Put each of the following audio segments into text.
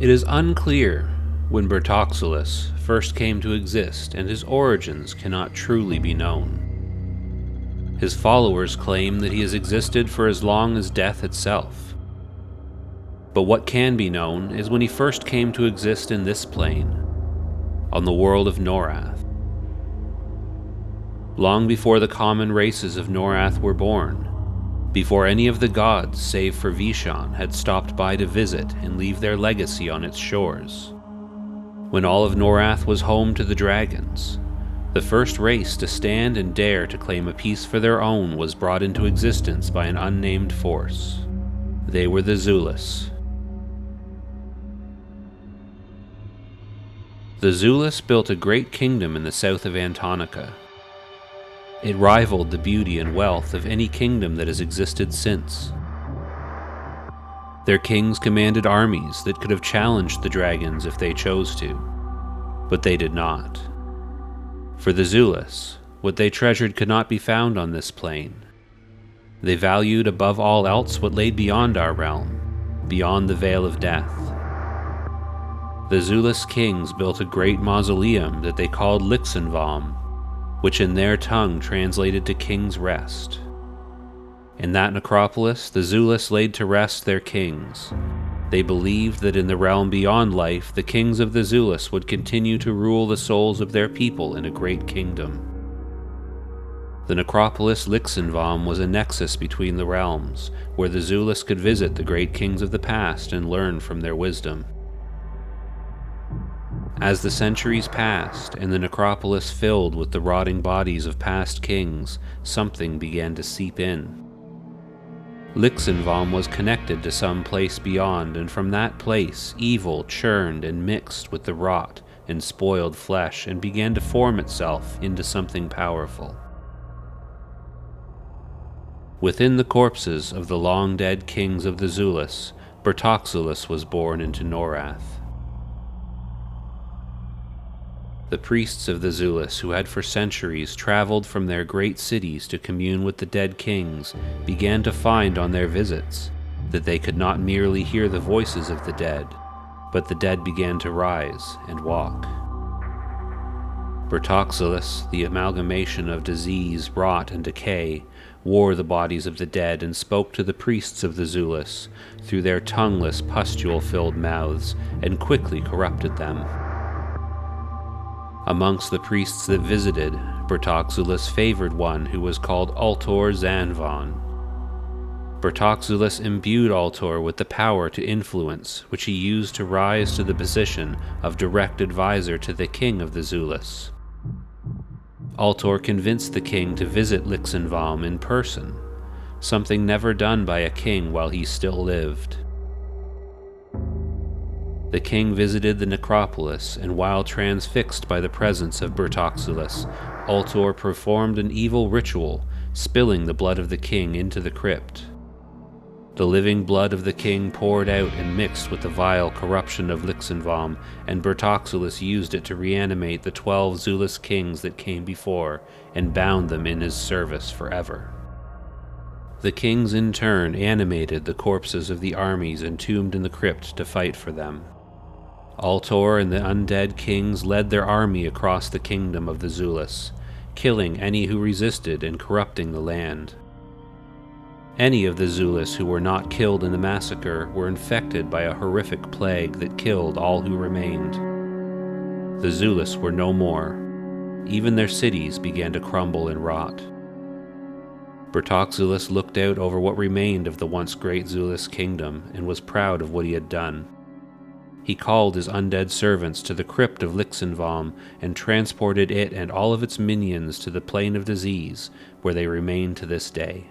It is unclear when Bertoxxulous first came to exist, and his origins cannot truly be known. His followers claim that he has existed for as long as death itself. But what can be known is when he first came to exist in this plane, on the world of Norath. Long before the common races of Norath were born, before any of the gods save for Vishan had stopped by to visit and leave their legacy on its shores. When all of Norath was home to the dragons, the first race to stand and dare to claim a piece for their own was brought into existence by an unnamed force. They were the Zulus. The Zulus built a great kingdom in the south of Antonica. It rivaled the beauty and wealth of any kingdom that has existed since. Their kings commanded armies that could have challenged the dragons if they chose to, but they did not. For the Zulus, what they treasured could not be found on this plane. They valued above all else what lay beyond our realm, beyond the Veil of Death. The Zulus kings built a great mausoleum that they called Lxanvom, which in their tongue translated to King's Rest. In that necropolis, the Zulus laid to rest their kings. They believed that in the realm beyond life, the kings of the Zulus would continue to rule the souls of their people in a great kingdom. The necropolis Lxanvom was a nexus between the realms, where the Zulus could visit the great kings of the past and learn from their wisdom. As the centuries passed and the necropolis filled with the rotting bodies of past kings, something began to seep in. Lxanvom was connected to some place beyond, and from that place evil churned and mixed with the rot and spoiled flesh and began to form itself into something powerful. Within the corpses of the long-dead kings of the Zulus, Bertoxxulous was born into Norath. The priests of the Zulus, who had for centuries traveled from their great cities to commune with the dead kings, began to find on their visits that they could not merely hear the voices of the dead, but the dead began to rise and walk. Bertoxxulous, the amalgamation of disease, rot, and decay, wore the bodies of the dead and spoke to the priests of the Zulus through their tongueless, pustule-filled mouths, and quickly corrupted them. Amongst the priests that visited, Bertoxxulous favored one who was called Lxanvom. Bertoxxulous imbued Altor with the power to influence, which he used to rise to the position of direct advisor to the king of the Zulus. Altor convinced the king to visit Lxanvom in person, something never done by a king while he still lived. The king visited the necropolis, and while transfixed by the presence of Bertoxxulous, Altor performed an evil ritual, spilling the blood of the king into the crypt. The living blood of the king poured out and mixed with the vile corruption of Lxanvom, and Bertoxxulous used it to reanimate the 12 Zulus kings that came before, and bound them in his service forever. The kings in turn animated the corpses of the armies entombed in the crypt to fight for them. Altor and the undead kings led their army across the kingdom of the Zulus, killing any who resisted and corrupting the land. Any of the Zulus who were not killed in the massacre were infected by a horrific plague that killed all who remained. The Zulus were no more. Even their cities began to crumble and rot. Bertoxxulous looked out over what remained of the once great Zulus kingdom and was proud of what he had done. He called his undead servants to the crypt of Lxanvom and transported it and all of its minions to the plane of disease, where they remain to this day.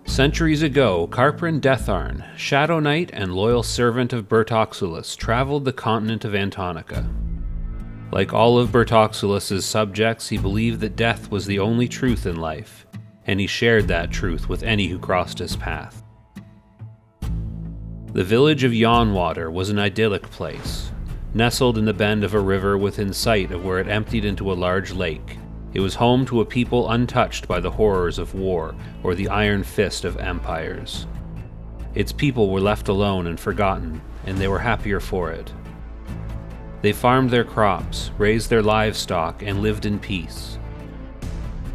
Centuries ago, Carprin Deatharn, Shadow Knight and loyal servant of Bertoxxulous, traveled the continent of Antonica. Like all of Bertoxxulous's subjects, he believed that death was the only truth in life, and he shared that truth with any who crossed his path. The village of Yawnwater was an idyllic place, nestled in the bend of a river within sight of where it emptied into a large lake, It was home to a people untouched by the horrors of war or the iron fist of empires. Its people were left alone and forgotten, and they were happier for it. They farmed their crops, raised their livestock, and lived in peace.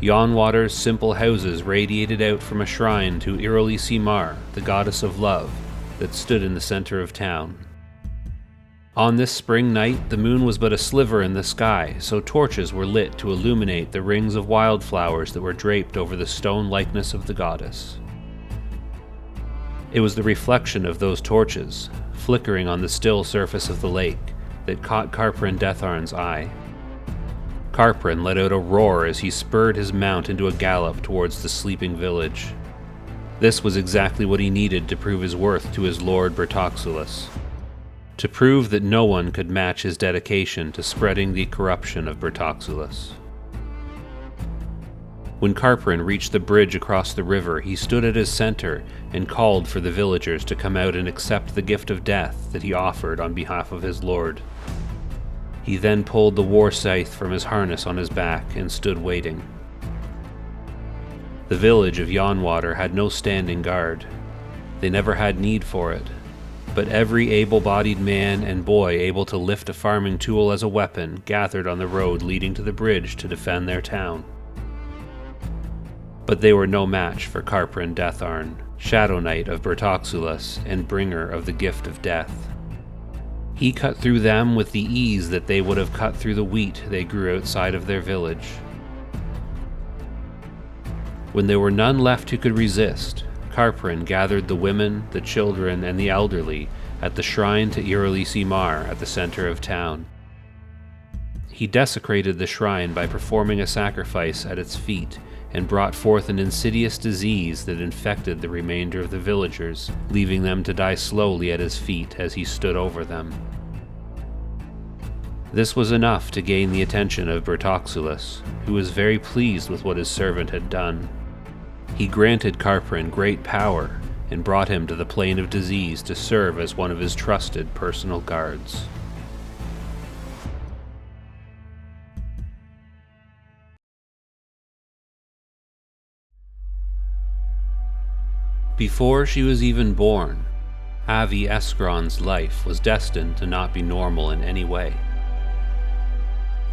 Yonwater's simple houses radiated out from a shrine to Lxanvom, the goddess of love, that stood in the center of town. On this spring night, the moon was but a sliver in the sky, so torches were lit to illuminate the rings of wildflowers that were draped over the stone likeness of the goddess. It was the reflection of those torches, flickering on the still surface of the lake, that caught Carprin Deatharn's eye. Carprin let out a roar as he spurred his mount into a gallop towards the sleeping village. This was exactly what he needed to prove his worth to his lord Bertoxxulous, to prove that no one could match his dedication to spreading the corruption of Bertoxxulous. When Carprin reached the bridge across the river, he stood at his center and called for the villagers to come out and accept the gift of death that he offered on behalf of his lord. He then pulled the war scythe from his harness on his back and stood waiting. The village of Yonwater had no standing guard. They never had need for it, but every able-bodied man and boy able to lift a farming tool as a weapon gathered on the road leading to the bridge to defend their town. But they were no match for Carprin Deatharn, Shadow Knight of Bertoxxulous and bringer of the gift of death. He cut through them with the ease that they would have cut through the wheat they grew outside of their village. When there were none left who could resist, Carprin gathered the women, the children, and the elderly at the shrine to Lxanvom at the center of town. He desecrated the shrine by performing a sacrifice at its feet and brought forth an insidious disease that infected the remainder of the villagers, leaving them to die slowly at his feet as he stood over them. This was enough to gain the attention of Bertoxxulous, who was very pleased with what his servant had done. He granted Carprin great power and brought him to the plane of disease to serve as one of his trusted personal guards. Before she was even born, Avhi Escron's life was destined to not be normal in any way.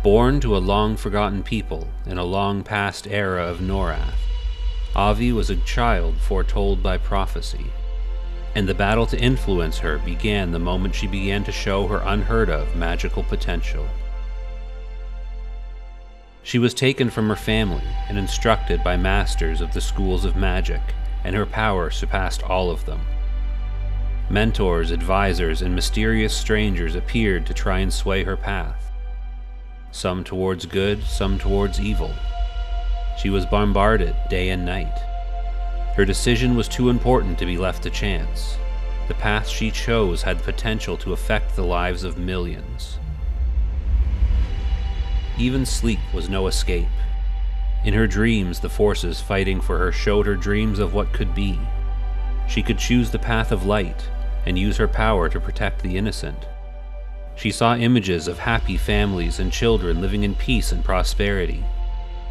Born to a long-forgotten people in a long-past era of Norath, Avhi was a child foretold by prophecy, and the battle to influence her began the moment she began to show her unheard-of magical potential. She was taken from her family and instructed by masters of the schools of magic, and her power surpassed all of them. Mentors, advisors, and mysterious strangers appeared to try and sway her path. Some towards good, some towards evil. She was bombarded day and night. Her decision was too important to be left to chance. The path she chose had potential to affect the lives of millions. Even sleep was no escape. In her dreams, the forces fighting for her showed her dreams of what could be. She could choose the path of light and use her power to protect the innocent. She saw images of happy families and children living in peace and prosperity,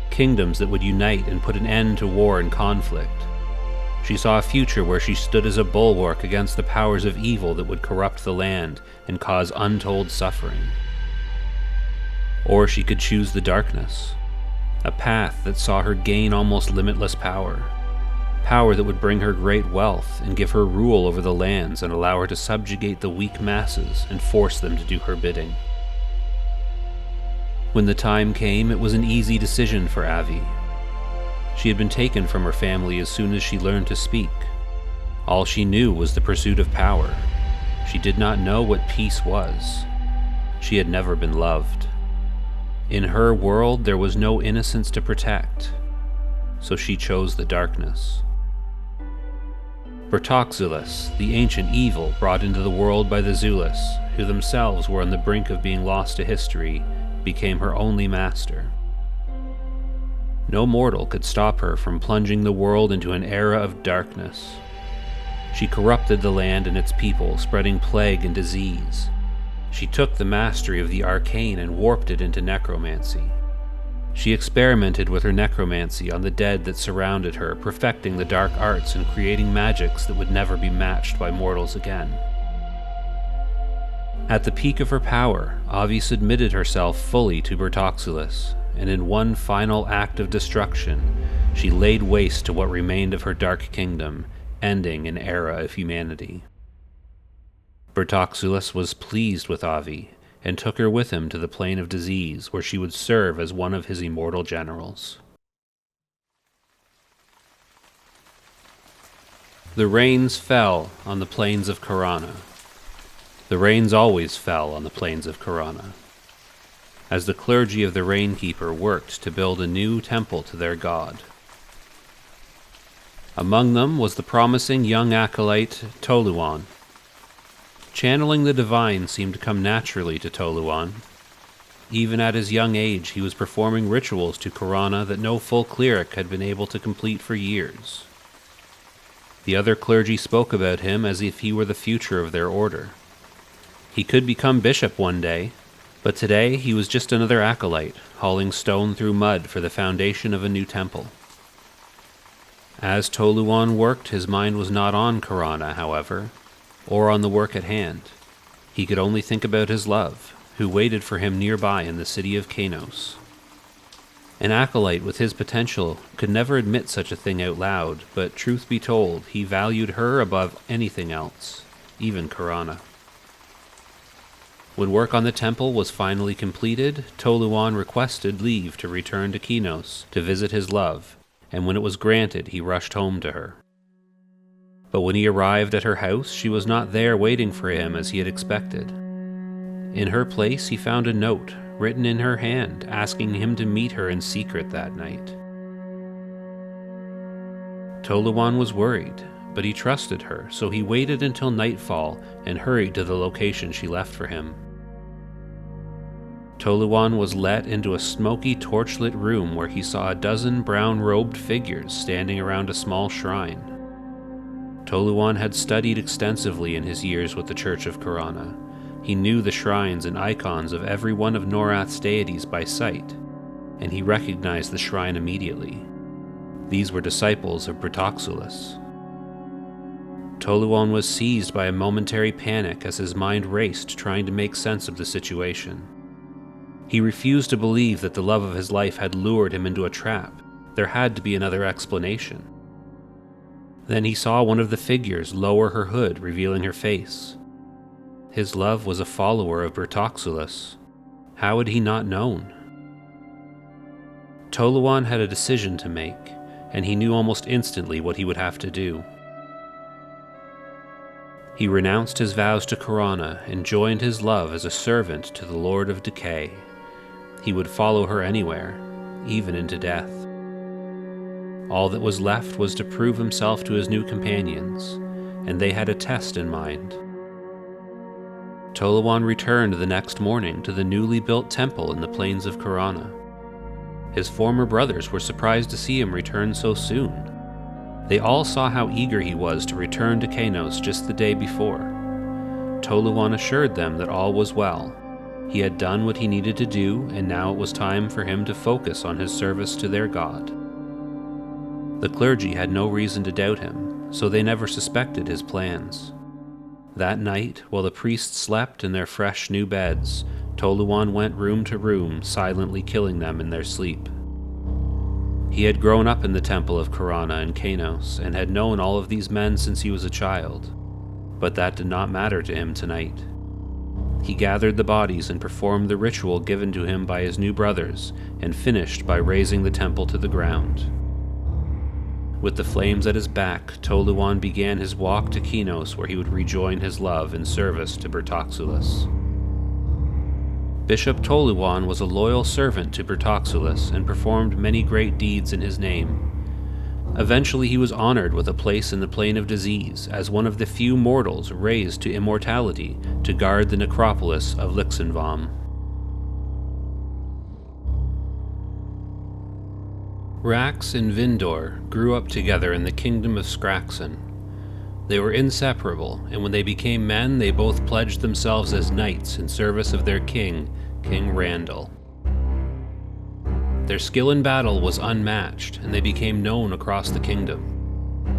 kingdoms that would unite and put an end to war and conflict. She saw a future where she stood as a bulwark against the powers of evil that would corrupt the land and cause untold suffering. Or she could choose the darkness, a path that saw her gain almost limitless power. Power that would bring her great wealth and give her rule over the lands and allow her to subjugate the weak masses and force them to do her bidding. When the time came, it was an easy decision for Avhi. She had been taken from her family as soon as she learned to speak. All she knew was the pursuit of power. She did not know what peace was. She had never been loved. In her world, there was no innocence to protect, so she chose the darkness. Bertoxxulous, the ancient evil brought into the world by the Zulus, who themselves were on the brink of being lost to history, became her only master. No mortal could stop her from plunging the world into an era of darkness. She corrupted the land and its people, spreading plague and disease. She took the mastery of the arcane and warped it into necromancy. She experimented with her necromancy on the dead that surrounded her, perfecting the dark arts and creating magics that would never be matched by mortals again. At the peak of her power, Avhi submitted herself fully to Bertoxxulous, and in one final act of destruction, she laid waste to what remained of her dark kingdom, ending an era of humanity. Bertoxxulous was pleased with Avhi, and took her with him to the Plane of Disease, where she would serve as one of his immortal generals. The rains fell on the plains of Khorana. The rains always fell on the plains of Khorana, as the clergy of the Rainkeeper worked to build a new temple to their god. Among them was the promising young acolyte Toluwan. Channeling the divine seemed to come naturally to Toluwan. Even at his young age, he was performing rituals to Khorana that no full cleric had been able to complete for years. The other clergy spoke about him as if he were the future of their order. He could become bishop one day, but today he was just another acolyte, hauling stone through mud for the foundation of a new temple. As Toluwan worked, his mind was not on Khorana, however, or on the work at hand. He could only think about his love, who waited for him nearby in the city of Kainos. An acolyte with his potential could never admit such a thing out loud, but truth be told, he valued her above anything else, even Khorana. When work on the temple was finally completed, Toluwan requested leave to return to Kainos to visit his love, and when it was granted, he rushed home to her. But when he arrived at her house, she was not there waiting for him as he had expected. In her place, he found a note written in her hand asking him to meet her in secret that night. Toluwan was worried, but he trusted her, so he waited until nightfall and hurried to the location she left for him. Toluwan was let into a smoky, torchlit room where he saw a dozen brown-robed figures standing around a small shrine. Toluwan had studied extensively in his years with the Church of Khorana. He knew the shrines and icons of every one of Norath's deities by sight, and he recognized the shrine immediately. These were disciples of Bertoxxulous. Toluwan was seized by a momentary panic as his mind raced, trying to make sense of the situation. He refused to believe that the love of his life had lured him into a trap. There had to be another explanation. Then he saw one of the figures lower her hood, revealing her face. His love was a follower of Bertoxxulous. How had he not known? Toluwan had a decision to make, and he knew almost instantly what he would have to do. He renounced his vows to Khorana and joined his love as a servant to the Lord of Decay. He would follow her anywhere, even into death. All that was left was to prove himself to his new companions, and they had a test in mind. Toluwan returned the next morning to the newly built temple in the plains of Khorana. His former brothers were surprised to see him return so soon. They all saw how eager he was to return to Kainos just the day before. Toluwan assured them that all was well. He had done what he needed to do, and now it was time for him to focus on his service to their god. The clergy had no reason to doubt him, so they never suspected his plans. That night, while the priests slept in their fresh new beds, Toluwan went room to room, silently killing them in their sleep. He had grown up in the temple of Khorana in Kainos, and had known all of these men since he was a child, but that did not matter to him tonight. He gathered the bodies and performed the ritual given to him by his new brothers, and finished by razing the temple to the ground. With the flames at his back, Toluwan began his walk to Kainos, where he would rejoin his love in service to Bertoxxulous. Bishop Toluwan was a loyal servant to Bertoxxulous and performed many great deeds in his name. Eventually he was honored with a place in the Plane of Disease as one of the few mortals raised to immortality to guard the necropolis of Lxanvom. Raex and Vindor grew up together in the kingdom of Skraxon. They were inseparable, and when they became men, they both pledged themselves as knights in service of their king, King Randall. Their skill in battle was unmatched, and they became known across the kingdom.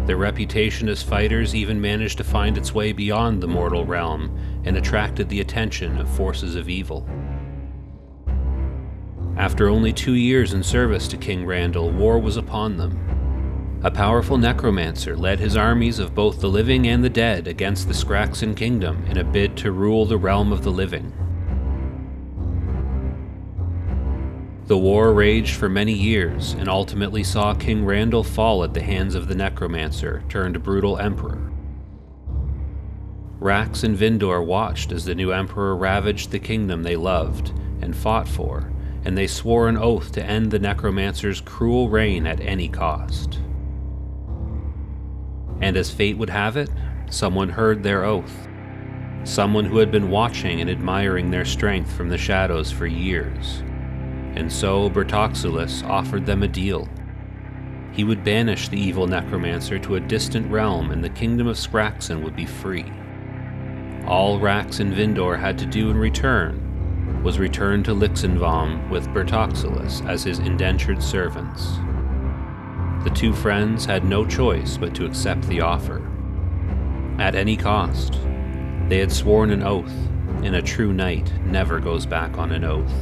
Their reputation as fighters even managed to find its way beyond the mortal realm and attracted the attention of forces of evil. After only 2 years in service to King Randall, war was upon them. A powerful necromancer led his armies of both the living and the dead against the Scraxan kingdom in a bid to rule the realm of the living. The war raged for many years and ultimately saw King Randall fall at the hands of the necromancer turned brutal emperor. Raex and Vindor watched as the new emperor ravaged the kingdom they loved and fought for, and they swore an oath to end the necromancer's cruel reign at any cost. And as fate would have it, someone heard their oath. Someone who had been watching and admiring their strength from the shadows for years. And so Bertoxxulous offered them a deal. He would banish the evil necromancer to a distant realm and the kingdom of Scraxan would be free. All Raex and Vindor had to do in return was return to Lxanvom with Bertoxxulous as his indentured servants. The two friends had no choice but to accept the offer. At any cost, they had sworn an oath, and a true knight never goes back on an oath.